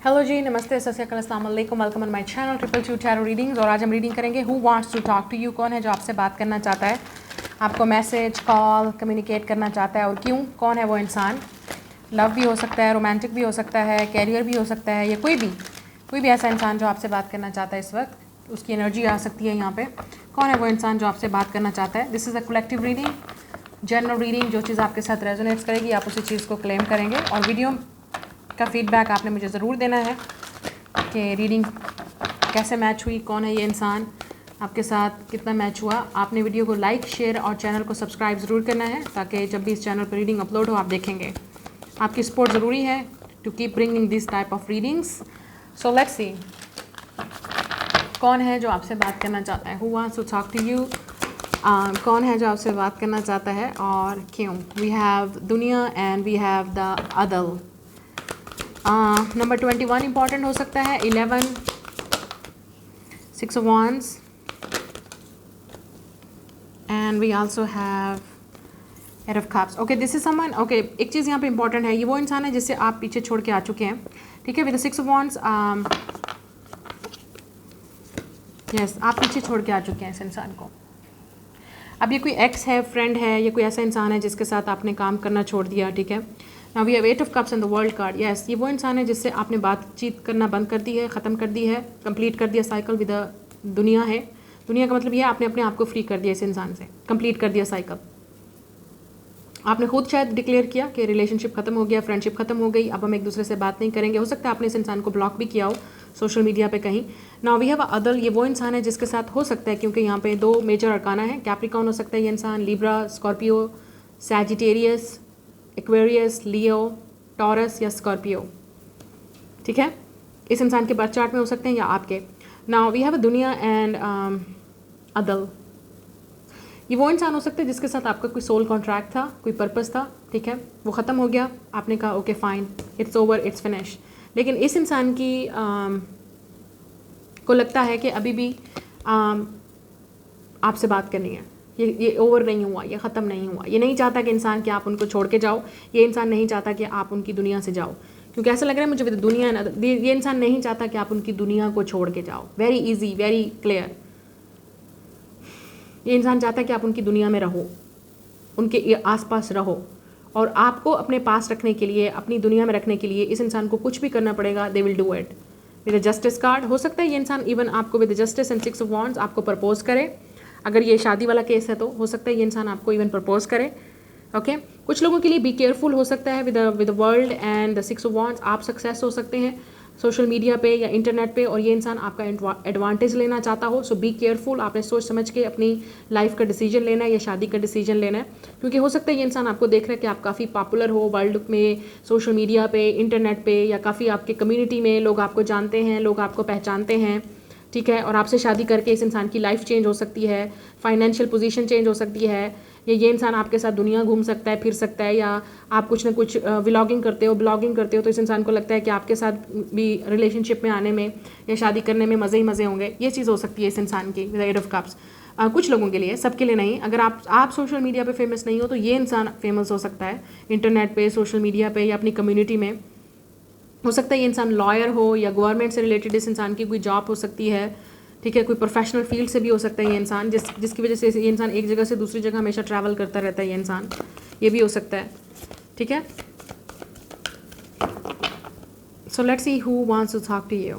Hello जी, नमस्ते, सत श्री अकाल, अस्सलाम वालेकुम, welcome on my channel triple two tarot readings. और आज हम रीडिंग करेंगे who wants to talk to you. कौन है जो आपसे बात करना चाहता है, आपको मैसेज, कॉल, कम्युनिकेट करना चाहता है और क्यों? कौन है वो इंसान? लव भी हो सकता है, रोमांटिक भी हो सकता है, कैरियर भी हो सकता है, या कोई भी ऐसा इंसान जो आपसे बात करना चाहता है इस वक्त, उसकी एनर्जी आ सकती है यहाँ पे। कौन है वो इंसान जो आपसे बात करना चाहता है? This is a collective reading, general reading. जो चीज़ आपके साथ रेजोनेट्स करेगी आप उसी चीज़ को क्लेम करेंगे। और वीडियो का फीडबैक आपने मुझे ज़रूर देना है कि रीडिंग कैसे मैच हुई, कौन है ये इंसान, आपके साथ कितना मैच हुआ। आपने वीडियो को लाइक, शेयर और चैनल को सब्सक्राइब ज़रूर करना है ताकि जब भी इस चैनल पर रीडिंग अपलोड हो आप देखेंगे। आपकी सपोर्ट ज़रूरी है to keep bringing this type of readings. So let's see कौन है जो आपसे बात करना चाहता है। Who wants to talk to you. कौन है जो आपसे बात करना चाहता है और क्यों? वी हैव दुनिया एंड वी हैव द अदल। नंबर 21 इंपॉर्टेंट हो सकता है, 11, 6 of wands, and we also have 8 of cups. Okay, this is someone. Okay, एक चीज़ यहाँ पे इंपॉर्टेंट है, ये वो इंसान है जिससे आप पीछे छोड़ के आ चुके हैं, ठीक है। विद 6 of wands, यस, आप पीछे छोड़ के आ चुके हैं इस इंसान को। अब ये कोई एक्स है, फ्रेंड है, या कोई ऐसा इंसान है जिसके साथ आपने काम करना छोड़ दिया, ठीक है। Now we have 8 of cups and the world card. Yes, ये वो इंसान है जिससे आपने बातचीत करना बंद कर दी है, ख़त्म कर दी है, कंप्लीट कर दिया साइकिल विद दुनिया है। दुनिया का मतलब ये आपने अपने आप को फ्री कर दिया इस इंसान से, कंप्लीट कर दिया साइकिल। आपने खुद शायद डिक्लेयर किया कि रिलेशनशिप खत्म हो गया, फ्रेंडशिप खत्म हो गई, अब हम एक दूसरे से बात नहीं करेंगे। हो सकता है आपने इस इंसान को ब्लॉक भी किया हो सोशल मीडिया पे कहीं। नाउ वी हैव अदल, ये वो इंसान है जिसके साथ हो सकता है, क्योंकि यहाँ पे 2 मेजर अरकाना है। कैप्रिकॉर्न हो सकता है ये इंसान, लिब्रा, स्कॉर्पियो, सैजिटेरियस, एक्वेरियस, लियो, टॉरस या स्कॉर्पियो, ठीक है। इस इंसान के बर्थ चार्ट में हो सकते हैं या आपके। नाउ वी हैव अ दुनिया एंड अदल, ये वो इंसान हो सकता है जिसके साथ आपका कोई सोल कॉन्ट्रैक्ट था, कोई पर्पस था, ठीक है, वो ख़त्म हो गया, आपने कहा okay fine, it's over, it's finish. लेकिन इस इंसान की को लगता है कि अभी भी आपसे बात करनी है, ये ओवर नहीं हुआ, ये ख़त्म नहीं हुआ। ये नहीं चाहता कि इंसान कि आप उनको छोड़ के जाओ, ये इंसान नहीं चाहता कि आप उनकी दुनिया से जाओ, क्योंकि ऐसा लग रहा है मुझे दुनिया, ये इंसान नहीं चाहता कि आप उनकी दुनिया को छोड़ के जाओ। Very easy, very clear. ये इंसान चाहता है कि आप उनकी दुनिया में रहो, उनके आसपास रहो, और आपको अपने पास रखने के लिए, अपनी दुनिया में रखने के लिए इस इंसान को कुछ भी करना पड़ेगा। They will do it. With justice card हो सकता है ये इंसान इवन आपको with justice and 6 of wands आपको प्रपोज करे। अगर ये शादी वाला केस है तो हो सकता है ये इंसान आपको इवन प्रपोज करे, ओके। कुछ लोगों के लिए बी केयरफुल हो सकता है with world and the 6 of wands। आप सक्सेस हो सकते हैं सोशल मीडिया पे या इंटरनेट पे, और ये इंसान आपका एडवांटेज लेना चाहता हो। सो बी केयरफुल, आपने सोच समझ के अपनी लाइफ का डिसीजन लेना है या शादी का डिसीजन लेना है, क्योंकि हो सकता है ये इंसान आपको देख रहा है कि आप काफ़ी पॉपुलर हो वर्ल्ड में, सोशल मीडिया पे, इंटरनेट पे, या काफ़ी आपके कम्युनिटी में लोग आपको जानते हैं, लोग आपको पहचानते हैं, ठीक है। और आपसे शादी करके इस इंसान की लाइफ चेंज हो सकती है, फाइनेंशियल पोजीशन चेंज हो सकती है, या ये इंसान आपके साथ दुनिया घूम सकता है, फिर सकता है, या आप कुछ ना कुछ व्लॉगिंग करते हो, ब्लॉगिंग करते हो, तो इस इंसान को लगता है कि आपके साथ भी रिलेशनशिप में आने में या शादी करने में मज़े ही मज़े होंगे। ये चीज़ हो सकती है इस इंसान की विद 8 of cups। कुछ लोगों के लिए, सबके लिए नहीं। अगर आप सोशल मीडिया पे फेमस नहीं हो तो ये इंसान फेमस हो सकता है इंटरनेट पे, सोशल मीडिया पे, या अपनी कम्युनिटी में। हो सकता है ये इंसान लॉयर हो, या गवर्नमेंट से रिलेटेड इस इंसान की कोई जॉब हो सकती है, ठीक है। कोई प्रोफेशनल फील्ड से भी हो सकता है ये इंसान, जिसकी वजह से ये इंसान एक जगह से दूसरी जगह हमेशा ट्रैवल करता रहता है ये इंसान, ये भी हो सकता है, ठीक है। So let's see who wants to talk to you.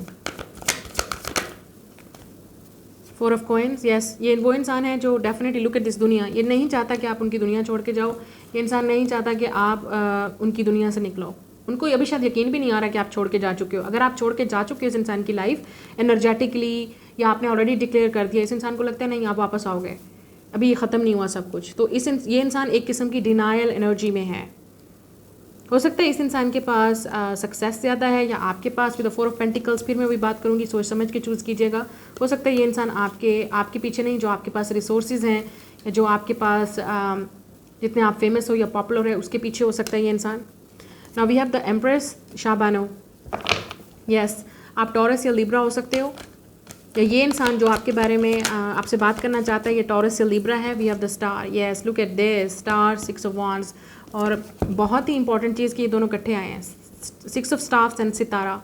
4 of coins, yes, ये वो इंसान है जो डेफिनेटली लुक एट दिस दुनिया, ये नहीं चाहता कि आप उनकी दुनिया छोड़ के जाओ। ये इंसान नहीं चाहता कि आप उनकी दुनिया से निकलो। उनको अभी शायद यकीन भी नहीं आ रहा कि आप छोड़ के जा चुके हो। अगर आप छोड़ के जा चुके हो इस इंसान की लाइफ एनर्जेटिकली, या आपने ऑलरेडी डिक्लेयर कर दिया, इस इंसान को लगता है नहीं आप वापस आओगे, अभी ये ख़त्म नहीं हुआ सब कुछ, तो ये इंसान एक किस्म की डिनायल एनर्जी में है। हो सकता है इस इंसान के पास सक्सेस ज़्यादा है, या आपके पास विद 4 of पेंटिकल्स। फिर मैं वही बात करूँगी, सोच समझ के चूज़ कीजिएगा। हो सकता है ये इंसान आपके पीछे नहीं, जो आपके पास रिसोर्सेज हैं, या जो आपके पास जितने आप फेमस हो या पॉपुलर है उसके पीछे हो सकता है ये इंसान। Now we have the Empress शाबानो। यस, आप टॉरस या लिब्रा हो सकते हो, या ये इंसान जो आपके बारे में आपसे बात करना चाहता है ये टॉरस या लिब्रा है। We have the star. Yes, look at this star, 6 of wands। और बहुत ही इंपॉर्टेंट चीज़ कि ये दोनों इकट्ठे आए हैं, 6 of staffs एंड सितारा।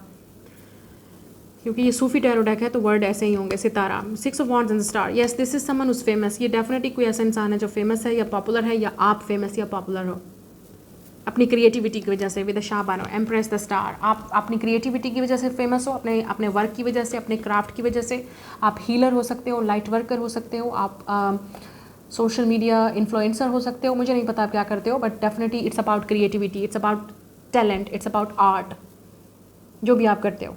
क्योंकि ये सूफी टैरो डेक है तो वर्ड ऐसे ही होंगे, सितारा, 6 of wands and the star. Yes, this is someone who's famous. ये डेफिनेटली कोई ऐसा इंसान है जो फेमस है या पॉपुलर है, या आप फेमस या पॉपुलर हो अपनी क्रिएटिविटी की वजह से। विद द शाबानो एम्प्रेस द स्टार, आप अपनी क्रिएटिविटी की वजह से फेमस हो, अपने वर्क की वजह से, अपने क्राफ्ट की वजह से। आप हीलर हो सकते हो, लाइट वर्कर हो सकते हो, आप सोशल मीडिया इन्फ्लुएंसर हो सकते हो, मुझे नहीं पता आप क्या करते हो, but definitely it's about creativity, it's about talent, it's about art, जो भी आप करते हो,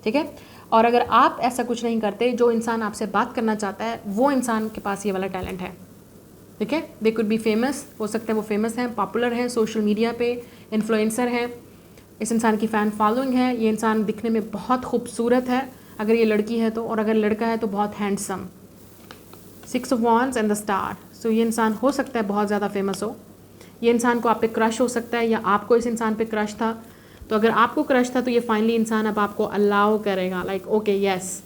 ठीक है। और अगर आप ऐसा कुछ नहीं करते, जो इंसान आपसे बात करना चाहता है वो इंसान के पास ये वाला टैलेंट है, ठीक है। दे कुड बी फेमस, हो सकता है वो फेमस हैं, पॉपुलर हैं, सोशल मीडिया पे इन्फ्लुएंसर हैं, इस इंसान की फ़ैन फॉलोइंग है, ये इंसान दिखने में बहुत खूबसूरत है अगर ये लड़की है तो, और अगर लड़का है तो बहुत handsome. 6 of wands and the Star. So ये इंसान हो सकता है बहुत ज़्यादा फेमस हो, ये इंसान को आप पे क्रश हो सकता है, या आपको इस इंसान पे क्रश था। तो अगर आपको क्रश था तो ये फाइनली इंसान अब आपको अलाउ करेगा, लाइक ओके यस,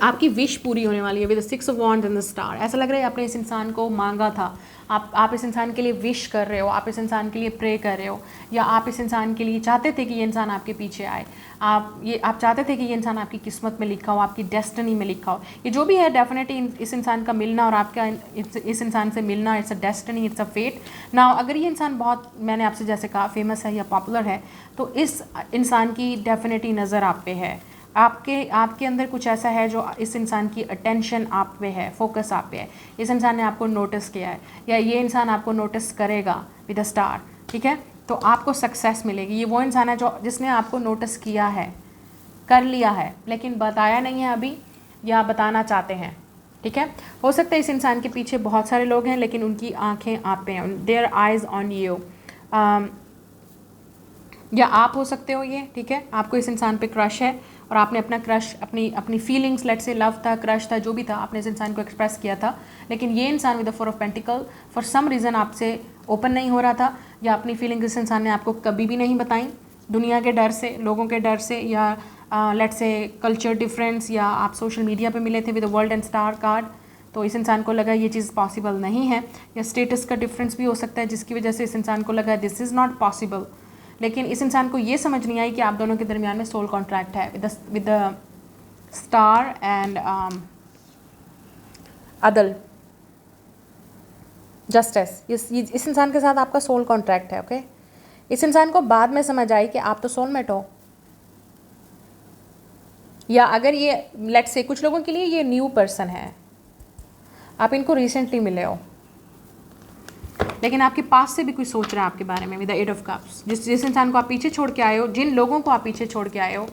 आपकी विश पूरी होने वाली है with 6 of wands and the star. ऐसा लग रहा है आपने इस इंसान को मांगा था, आप इस इंसान के लिए विश कर रहे हो, आप इस इंसान के लिए प्रे कर रहे हो, या आप इस इंसान के लिए चाहते थे कि ये इंसान आपके पीछे आए, आप चाहते थे कि ये इंसान आपकी किस्मत में लिखा हो, आपकी डेस्टिनी में लिखा हो। ये जो भी है, डेफिनेटली इस इंसान का मिलना और आपका इस इंसान से मिलना, it's a destiny, it's a fate. Now अगर ये इंसान बहुत, मैंने आपसे जैसे कहा, फेमस है या पॉपुलर है, तो इस इंसान की डेफिनेटली नज़र आप पे है, आपके अंदर कुछ ऐसा है जो इस इंसान की अटेंशन आप पे है, फोकस आप पे है, इस इंसान ने आपको नोटिस किया है, या ये इंसान आपको नोटिस करेगा विद अ स्टार, ठीक है। तो आपको सक्सेस मिलेगी। ये वो इंसान है जो जिसने आपको नोटिस किया है, कर लिया है, लेकिन बताया नहीं है अभी, या बताना चाहते हैं, ठीक है। हो सकता है इस इंसान के पीछे बहुत सारे लोग हैं, लेकिन उनकी आंखें आप पे हैं, देयर आइज़ ऑन यू, या आप हो सकते हो ये, ठीक है। आपको इस इंसान पे क्रश है और आपने अपना क्रश, अपनी फीलिंग्स, लेट से लव था, क्रश था, जो भी था, आपने इस इंसान को एक्सप्रेस किया था, लेकिन ये इंसान with the 4 of pentacle for some reason आपसे ओपन नहीं हो रहा था, या अपनी फीलिंग्स इस इंसान ने आपको कभी भी नहीं बताई, दुनिया के डर से, लोगों के डर से, या लेट से कल्चर डिफरेंस, या आप सोशल मीडिया पे मिले थे with the world and star card, तो इस इंसान को लगा ये चीज़ पॉसिबल नहीं है, या स्टेटस का डिफरेंस भी हो सकता है जिसकी वजह से इस इंसान को लगा दिस इज़ नॉट पॉसिबल। लेकिन इस इंसान को ये समझ नहीं आई कि आप दोनों के दरमियान में सोल कॉन्ट्रैक्ट है विद द स्टार एंड अदल जस्टिस। इस इंसान के साथ आपका सोल कॉन्ट्रैक्ट है, ओके। इस इंसान को बाद में समझ आई कि आप तो सोलमेट हो, या अगर ये लेट्स से कुछ लोगों के लिए ये न्यू पर्सन है, आप इनको रिसेंटली मिले हो, लेकिन आपके पास से भी कोई सोच रहा है आपके बारे में विद द 8 ऑफ कप्स। जिस इंसान को आप पीछे छोड़ के आए हो, जिन लोगों को आप पीछे छोड़ के आए हो,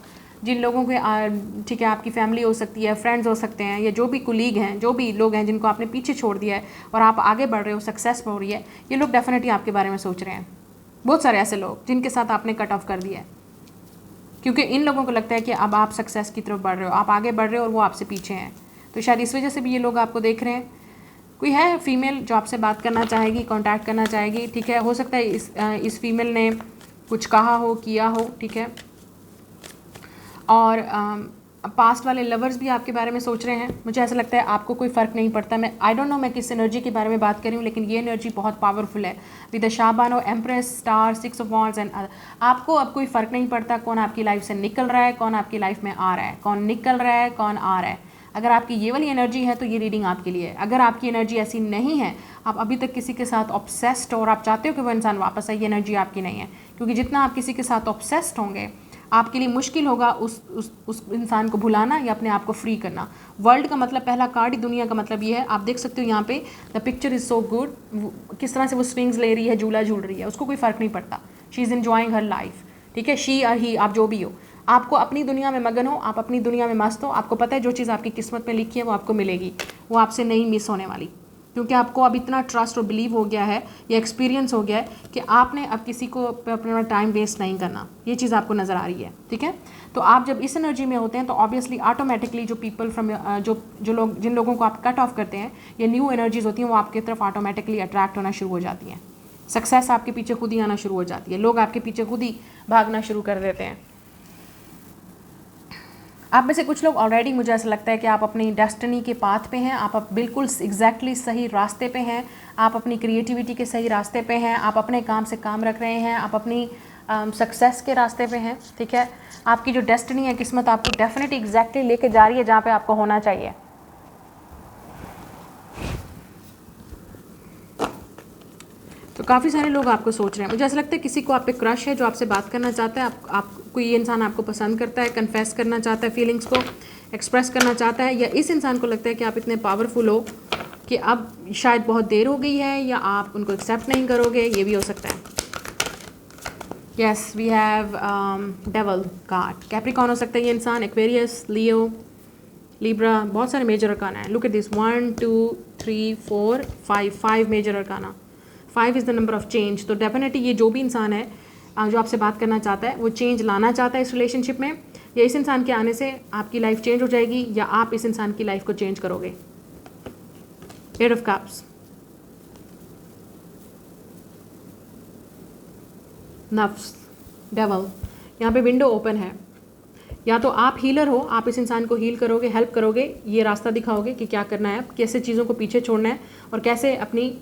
जिन लोगों के, ठीक है, आपकी फैमिली हो सकती है, फ्रेंड्स हो सकते हैं, या जो भी कुलीग हैं, जो भी लोग हैं जिनको आपने पीछे छोड़ दिया है और आप आगे बढ़ रहे हो, सक्सेस हो रही है, ये लोग डेफिनेटली आपके बारे में सोच रहे हैं। बहुत सारे ऐसे लोग जिनके साथ आपने कट ऑफ कर दिया है, क्योंकि इन लोगों को लगता है कि अब आप सक्सेस की तरफ बढ़ रहे हो, आप आगे बढ़ रहे हो और वो आपसे पीछे हैं, तो शायद इस वजह से भी ये लोग आपको देख रहे हैं। कोई है फीमेल जो आपसे बात करना चाहेगी, कांटेक्ट करना चाहेगी, ठीक है। हो सकता है इस फीमेल ने कुछ कहा हो, किया हो, ठीक है। और पास्ट वाले लवर्स भी आपके बारे में सोच रहे हैं। मुझे ऐसा लगता है आपको कोई फ़र्क नहीं पड़ता। मैं आई डोंट नो मैं किस एनर्जी के बारे में बात कर रही हूँ, लेकिन ये एनर्जी बहुत पावरफुल है विद द शाबानो Empress Star 6 of wands and आपको अब कोई फ़र्क नहीं पड़ता कौन आपकी लाइफ से निकल रहा है, कौन आपकी लाइफ में आ रहा है, कौन निकल रहा है, कौन आ रहा है। अगर आपकी ये वाली एनर्जी है तो ये रीडिंग आपके लिए है। अगर आपकी एनर्जी ऐसी नहीं है, आप अभी तक किसी के साथ ऑब्सेस्ड और आप चाहते हो कि वो इंसान वापस आए, ये एनर्जी आपकी नहीं है, क्योंकि जितना आप किसी के साथ ऑब्सेस्ड होंगे आपके लिए मुश्किल होगा उस इंसान को भुलाना या अपने आप को फ्री करना। वर्ल्ड का मतलब, पहला कार्ड ही दुनिया का मतलब ये है। आप देख सकते हो यहाँ पे the picture is so good, किस तरह से वो स्विंग्स ले रही है, झूला झूल रही है, उसको कोई फ़र्क नहीं पड़ता। She is enjoying her life, ठीक है। शी और ही, आप जो भी हो, आपको अपनी दुनिया में मगन हो, आप अपनी दुनिया में मस्त हो। आपको पता है जो चीज़ आपकी किस्मत में लिखी है वो आपको मिलेगी, वो आपसे नहीं मिस होने वाली, क्योंकि आपको अब इतना ट्रस्ट और बिलीव हो गया है, या एक्सपीरियंस हो गया है कि आपने अब किसी को अपना टाइम वेस्ट नहीं करना। ये चीज़ आपको नज़र आ रही है, ठीक है। तो आप जब इस एनर्जी में होते हैं तो ऑब्वियसली ऑटोमेटिकली जो पीपल फ्रॉम जो लोग, जिन लोगों को आप कट ऑफ करते हैं, ये न्यू एनर्जीज होती हैं, वो आपकी तरफ ऑटोमेटिकली अट्रैक्ट होना शुरू हो जाती हैं। सक्सेस आपके पीछे खुद ही आना शुरू हो जाती है, लोग आपके पीछे खुद ही भागना शुरू कर देते हैं। आप में से कुछ लोग ऑलरेडी, मुझे ऐसा लगता है कि आप अपनी डेस्टिनी के पाथ पे हैं, आप बिल्कुल एग्जैक्टली सही रास्ते पे हैं, आप अपनी क्रिएटिविटी के सही रास्ते पे हैं, आप अपने काम से काम रख रहे हैं, आप अपनी सक्सेस के रास्ते पे हैं, ठीक है। आपकी जो डेस्टिनी है, किस्मत आपको डेफिनेटली एग्जैक्टली लेके जा रही है जहाँ पे आपको होना चाहिए। तो काफ़ी सारे लोग आपको सोच रहे हैं, मुझे ऐसा लगता है किसी को आप पे क्रश है जो आपसे बात करना चाहता है, आप कोई इंसान आपको पसंद करता है, कन्फेस करना चाहता है, फीलिंग्स को एक्सप्रेस करना चाहता है, या इस इंसान को लगता है कि आप इतने पावरफुल हो कि अब शायद बहुत देर हो गई है या आप उनको एक्सेप्ट नहीं करोगे, ये भी हो सकता है। Yes, we have devil card. Capricorn हो सकता है ये इंसान, एक्वेरियस, लियो, लिब्रा, बहुत सारे मेजर अरकाना है। Look at this, 1 2 3 4 5 major arcana. 5 is the number of change. तो डेफिनेटली ये जो भी इंसान है जो आपसे बात करना चाहता है, वो चेंज लाना चाहता है इस रिलेशनशिप में, या इस इंसान के आने से आपकी लाइफ चेंज हो जाएगी या आप इस इंसान की लाइफ को चेंज करोगे। 8 ऑफ कप्स, नफ्स, डेवल। यहाँ पे विंडो ओपन है, या तो आप हीलर हो, आप इस इंसान को हील करोगे, हेल्प करोगे, ये रास्ता दिखाओगे कि क्या करना है, कैसे चीज़ों को पीछे छोड़ना है और कैसे अपनी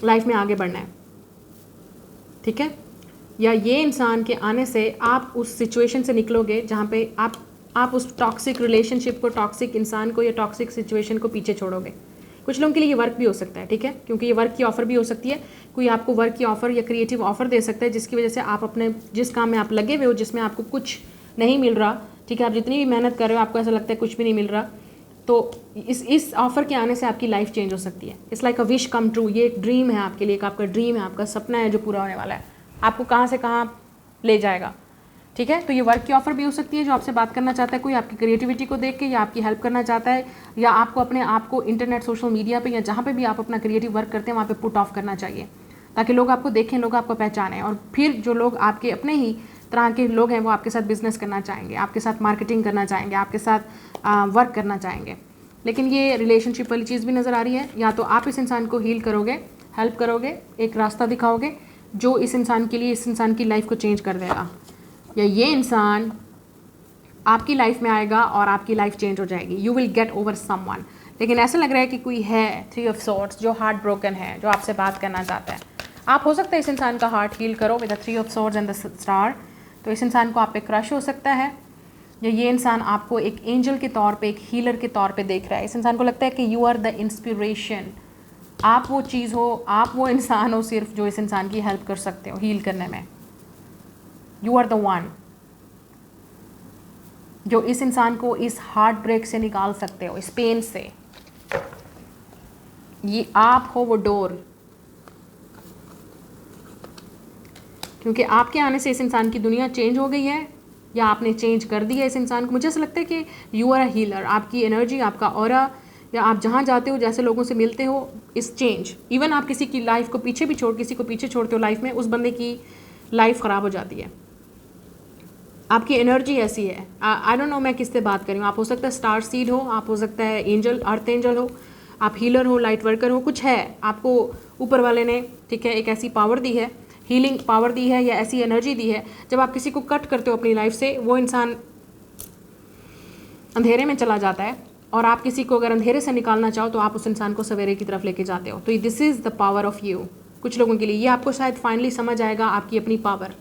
लाइफ में आगे बढ़ना है, ठीक है। या ये इंसान के आने से आप उस सिचुएशन से निकलोगे जहाँ पे आप उस टॉक्सिक रिलेशनशिप को, टॉक्सिक इंसान को या टॉक्सिक सिचुएशन को पीछे छोड़ोगे। कुछ लोगों के लिए ये वर्क भी हो सकता है, ठीक है, क्योंकि ये वर्क की ऑफ़र भी हो सकती है। कोई आपको वर्क की ऑफ़र या क्रिएटिव ऑफ़र दे सकता है जिसकी वजह से आप अपने जिस काम में आप लगे हुए हो, जिसमें आपको कुछ नहीं मिल रहा, ठीक है, आप जितनी भी मेहनत कर रहे हो आपको ऐसा लगता है कुछ भी नहीं मिल रहा, तो इस ऑफ़र के आने से आपकी लाइफ चेंज हो सकती है। It's like a wish come true. ये एक ड्रीम है आपके लिए, एक आपका ड्रीम है, आपका सपना है जो पूरा होने वाला है, आपको कहाँ से कहाँ ले जाएगा, ठीक है। तो ये वर्क की ऑफ़र भी हो सकती है जो आपसे बात करना चाहता है, कोई आपकी क्रिएटिविटी को देख के या आपकी हेल्प करना चाहता है, या आपको अपने आप को इंटरनेट, सोशल मीडिया पे या जहाँ पे भी आप अपना क्रिएटिव वर्क करते हैं वहाँ पे पुट ऑफ करना चाहिए, ताकि लोग आपको देखें, लोग आपको पहचानें, और फिर जो लोग आपके अपने ही तरह के लोग हैं वो आपके साथ बिजनेस करना चाहेंगे, आपके साथ मार्केटिंग करना चाहेंगे, आपके साथ वर्क करना चाहेंगे। लेकिन ये रिलेशनशिप वाली चीज़ भी नज़र आ रही है, या तो आप इस इंसान को हील करोगे, हेल्प करोगे, एक रास्ता दिखाओगे जो इस इंसान के लिए, इस इंसान की लाइफ को चेंज कर देगा, या ये इंसान आपकी लाइफ में आएगा और आपकी लाइफ चेंज हो जाएगी। You will get over someone. लेकिन ऐसा लग रहा है कि कोई है 3 ऑफ सॉर्ड्स जो हार्ट ब्रोकन है, जो आपसे बात करना चाहता है। आप हो सकता है इस इंसान का हार्ट हील करो with the 3 of swords and the star. तो इस इंसान को आप पे क्रश हो सकता है, या ये इंसान आपको एक एंजल के तौर पे, एक हीलर के तौर पे देख रहा है। इस इंसान को लगता है कि यू आर द इंस्पिरेशन, आप वो चीज़ हो, आप वो इंसान हो सिर्फ जो इस इंसान की हेल्प कर सकते हो हील करने में। यू आर द वन जो इस इंसान को इस हार्ट ब्रेक से निकाल सकते हो, इस पेन से। ये आप हो वो डोर, क्योंकि आपके आने से इस इंसान की दुनिया चेंज हो गई है या आपने चेंज कर दिया इस इंसान को। मुझे ऐसा लगता है कि यू आर अ हीलर। आपकी एनर्जी, आपका ऑरा, या आप जहाँ जाते हो, जैसे लोगों से मिलते हो, इस चेंज, इवन आप किसी की लाइफ को पीछे भी किसी को पीछे छोड़ते हो लाइफ में, उस बंदे की लाइफ ख़राब हो जाती है। आपकी एनर्जी ऐसी है। आई डोंट नो मैं किससे बात कर रही हूँ। आप हो सकता है स्टार सीड हो, आप हो सकता है एंजल, अर्थ एंजल हो, आप हीलर हो, लाइट वर्कर हो, कुछ है आपको ऊपर वाले ने, ठीक है, एक ऐसी पावर दी है, हीलिंग पावर दी है या ऐसी एनर्जी दी है। जब आप किसी को कट करते हो अपनी लाइफ से, वो इंसान अंधेरे में चला जाता है, और आप किसी को अगर अंधेरे से निकालना चाहो तो आप उस इंसान को सवेरे की तरफ लेके जाते हो। तो this is the power of you. कुछ लोगों के लिए ये आपको शायद फाइनली समझ आएगा, आपकी अपनी पावर,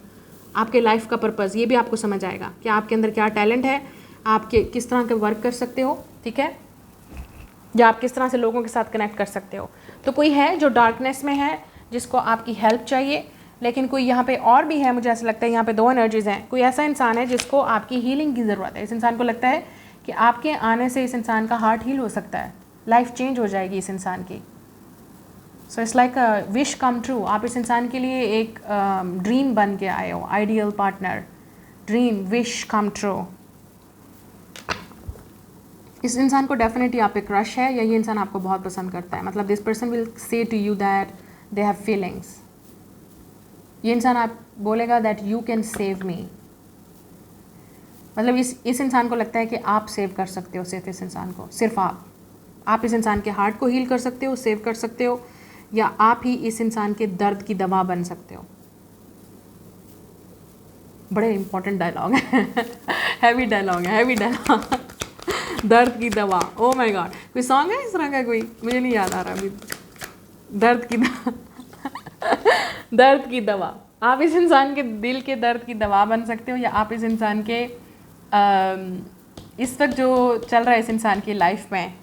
आपके लाइफ का पर्पज़, ये भी आपको समझ आएगा कि आपके अंदर क्या टैलेंट है, आप किस तरह के वर्क कर सकते हो, ठीक है, या आप किस तरह से लोगों के साथ कनेक्ट कर सकते हो। तो कोई है जो डार्कनेस में है, जिसको आपकी हेल्प चाहिए, लेकिन कोई यहाँ पे और भी है, मुझे ऐसा लगता है यहाँ पे 2 एनर्जीज़ हैं। कोई ऐसा इंसान है जिसको आपकी हीलिंग की ज़रूरत है। इस इंसान को लगता है कि आपके आने से इस इंसान का हार्ट हील हो सकता है, लाइफ चेंज हो जाएगी इस इंसान की। So it's like a wish come true. आप इस इंसान के लिए एक ड्रीम बन के आए हो, ideal partner, dream, wish come true. इस इंसान को डेफिनेटली आप पे क्रश है, या ये इंसान आपको बहुत पसंद करता है। मतलब this person will say to you that they have feelings. ये इंसान आप बोलेगा that you can save me. मतलब इस इंसान को लगता है कि आप सेव कर सकते हो सिर्फ इस इंसान को, सिर्फ आप इस इंसान के हार्ट को हील कर सकते हो, सेव कर सकते हो, या आप ही इस इंसान के दर्द की दवा बन सकते हो। बड़े इंपॉर्टेंट डायलॉग है हैवी डायलॉग है, हैवी डायलॉग दर्द की दवा। ओ माय गॉड, कोई सॉन्ग है इस तरह का? कोई मुझे नहीं याद आ रहा अभी। दर्द की दर्द की दवा, आप इस इंसान के दिल के दर्द की दवा बन सकते हो, या आप इस इंसान के इस वक्त जो चल रहा है इस इंसान की लाइफ में,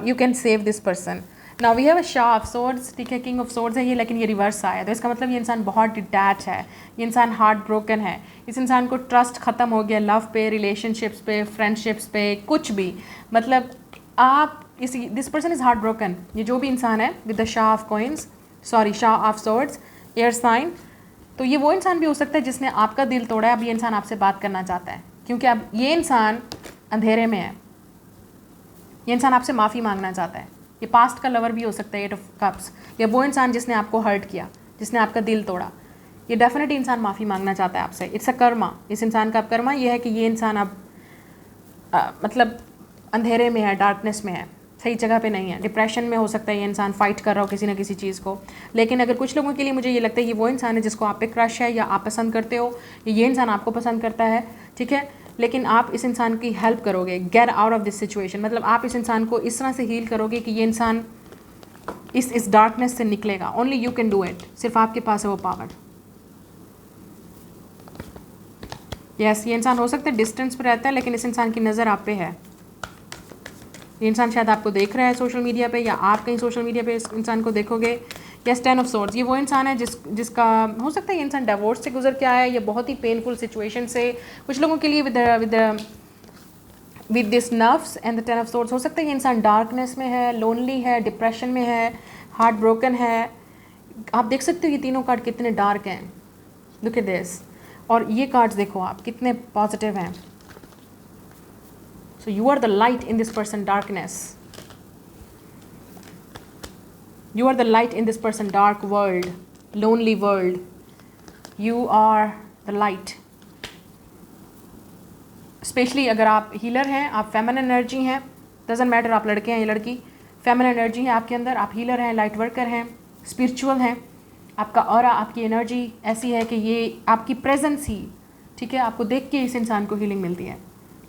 you can save this person. Now we have a शाह ऑफ सोर्ड्स, ठीक है, किंग ऑफ सोर्ड्स है ये, लेकिन ये रिवर्स आया, तो इसका मतलब ये इंसान बहुत डिटैच है, ये इंसान हार्ट ब्रोकन है, इस इंसान को ट्रस्ट ख़त्म हो गया लव पे, रिलेशनशिप्स पे, फ्रेंडशिप्स पे, कुछ भी, मतलब आप this person is heart broken. ये जो भी इंसान है विद द शाह ऑफ कॉइंस, सॉरी शाह ऑफ सोर्ड्स, एयर साइन, तो ये वो इंसान भी हो सकता है जिसने आपका दिल तोड़ा है। अब ये इंसान आपसे बात करना चाहता है, क्योंकि अब ये इंसान अंधेरे में है, ये इंसान आपसे माफ़ी मांगना चाहता है। ये पास्ट का लवर भी हो सकता है, 8 ऑफ कप्स, या वो इंसान जिसने आपको हर्ट किया, जिसने आपका दिल तोड़ा, ये डेफिनेटली इंसान माफ़ी मांगना चाहता है आपसे। इट्स अ कर्मा, इस इंसान का अब कर्मा ये है कि ये इंसान अब मतलब अंधेरे में है, डार्कनेस में है, सही जगह पे नहीं है, डिप्रेशन में हो सकता है ये इंसान, फाइट कर रहा हो किसी ना किसी चीज़ को। लेकिन अगर कुछ लोगों के लिए मुझे ये लगता है ये वो इंसान है जिसको आप पे क्रश है, या आप पसंद करते हो, ये इंसान आपको पसंद करता है, ठीक है, लेकिन आप इस इंसान की हेल्प करोगे, get out of this situation, मतलब आप इस इंसान को इस तरह से हील करोगे कि ये इंसान इस डार्कनेस से निकलेगा। Only you can do it, सिर्फ आपके पास है वो पावर। यस, ये इंसान हो सकता है डिस्टेंस पे रहता है, लेकिन इस इंसान की नज़र आप पे है। ये इंसान शायद आपको देख रहा है सोशल मीडिया पे, या आप कहीं सोशल मीडिया पे इस इंसान को देखोगे। यस, 10 ऑफ सोर्ड्स, ये वो इंसान है जिसका हो सकता है ये इंसान डिवोर्स से गुजर के आया है, या बहुत ही पेनफुल सिचुएशन से। कुछ लोगों के लिए with this nerves and the 10 of swords हो सकता है ये इंसान डार्कनेस में है, लोनली है, डिप्रेशन में है, हार्ट ब्रोकन है। आप देख सकते हो ये तीनों कार्ड कितने डार्क हैं, लुक एट दिस, और ये कार्ड्स देखो आप कितने पॉजिटिव हैं। So you are the light in this person darkness. You are the light in this person dark world, lonely world. You are the light. Especially अगर आप healer हैं, आप फेमिनिन एनर्जी हैं, डजंट मैटर आप लड़के हैं या लड़की, फेमिनिन एनर्जी है आपके अंदर, आप हीलर हैं, लाइट वर्कर हैं, स्पिरिचुअल हैं, आपका ऑरा, आपकी एनर्जी ऐसी है कि ये आपकी प्रेजेंस ही, ठीक है, आपको देख के इस इंसान को हीलिंग मिलती है,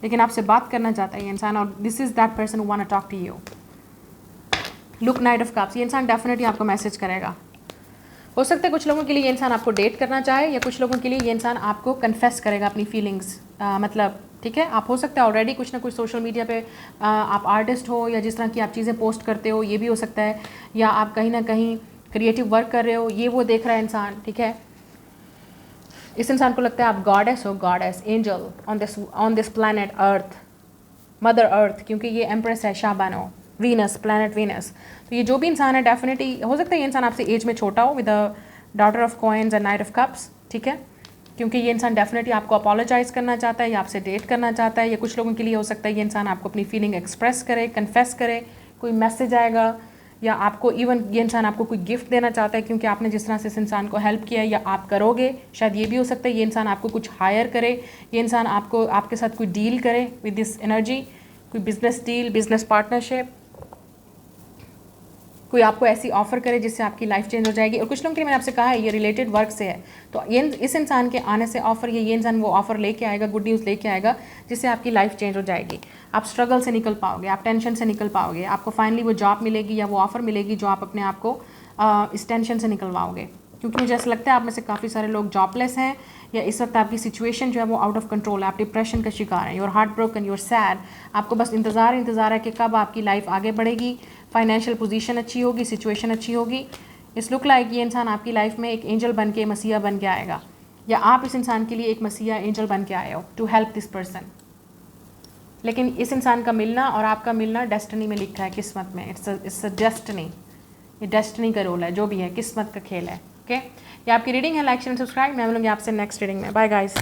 लेकिन आपसे बात करना चाहता है ये इंसान, और this is that person who want to talk to you. Look, knight of cups, ये इंसान डेफिनेटली आपको मैसेज करेगा। हो सकता है कुछ लोगों के लिए ये इंसान आपको डेट करना चाहे, या कुछ लोगों के लिए ये इंसान आपको कन्फेस करेगा अपनी फीलिंग्स, मतलब ठीक है, आप हो सकता है ऑलरेडी कुछ ना कुछ सोशल मीडिया पे आप आर्टिस्ट हो, या जिस तरह की आप चीज़ें पोस्ट करते हो, ये भी हो सकता है, या आप कहीं ना कहीं क्रिएटिव वर्क कर रहे हो, ये वो देख रहा है इंसान, ठीक है। इस इंसान को लगता है आप गॉडेस हो, goddess angel on this planet earth, mother earth, क्योंकि ये एम्प्रेस है शाबानो, वीनस, प्लैनेट वीनस। तो ये जो भी इंसान है डेफिनेटली हो सकता है ये इंसान आपसे एज में छोटा हो, with a daughter of coins and night of cups, ठीक है, क्योंकि ये इंसान डेफिनेटली आपको अपोलोजाइज करना चाहता है, या आपसे डेट करना चाहता है, या कुछ लोगों के लिए हो सकता है ये इंसान आपको अपनी फीलिंग एक्सप्रेस करे, कन्फेस करे, कोई मैसेज आएगा, या आपको इवन ये इंसान आपको कोई गिफ्ट देना चाहता है, क्योंकि आपने जिस तरह से इस इंसान को हेल्प किया, या आप करोगे, शायद ये भी हो सकता है ये इंसान आपको कुछ हायर करे, ये इंसान आपको आपके साथ कोई डील करे विद दिस एनर्जी, कोई बिजनेस डील, बिजनेस पार्टनरशिप, कोई आपको ऐसी ऑफ़र करे जिससे आपकी लाइफ चेंज हो जाएगी। और कुछ लोगों के लिए मैंने आपसे कहा है ये रिलेटेड वर्क से है, तो ये इस इंसान के आने से ऑफ़र, ये इंसान वो ऑफ़र लेके आएगा, गुड न्यूज़ लेके आएगा, जिससे आपकी लाइफ चेंज हो जाएगी। आप स्ट्रगल से निकल पाओगे, आप टेंशन से निकल पाओगे, आपको फाइनली वो जॉब मिलेगी, या वो ऑफ़र मिलेगी जो आप अपने आप को इस टेंशन से निकलवाओगे। क्योंकि मुझे ऐसा लगता है आप में से काफ़ी सारे लोग जॉबलेस हैं, या इस वक्त आपकी सिचुएशन जो है वो आउट ऑफ कंट्रोल है, आप डिप्रेशन का शिकार हैं, you're heart broken, you're sad, आपको बस इंतज़ार है कि कब आपकी लाइफ आगे बढ़ेगी, फाइनेंशियल पोजीशन अच्छी होगी, सिचुएशन अच्छी होगी। इस लुक लाइक ये इंसान आपकी लाइफ में एक एंजल बन के, मसीहा बन के आएगा, या आप इस इंसान के लिए एक मसीहा एंजल बन के आए हो टू हेल्प दिस पर्सन। लेकिन इस इंसान का मिलना और आपका मिलना डेस्टिनी में लिखा है, किस्मत में, इट्स अ डेस्टिनी, ये डेस्टिनी का रोल है, जो भी है किस्मत का खेल है। ओके, ये आपकी रीडिंग है, लाइक शेयर सब्सक्राइब, मैं मिलूंगी आपसे नेक्स्ट रीडिंग में। Bye guys.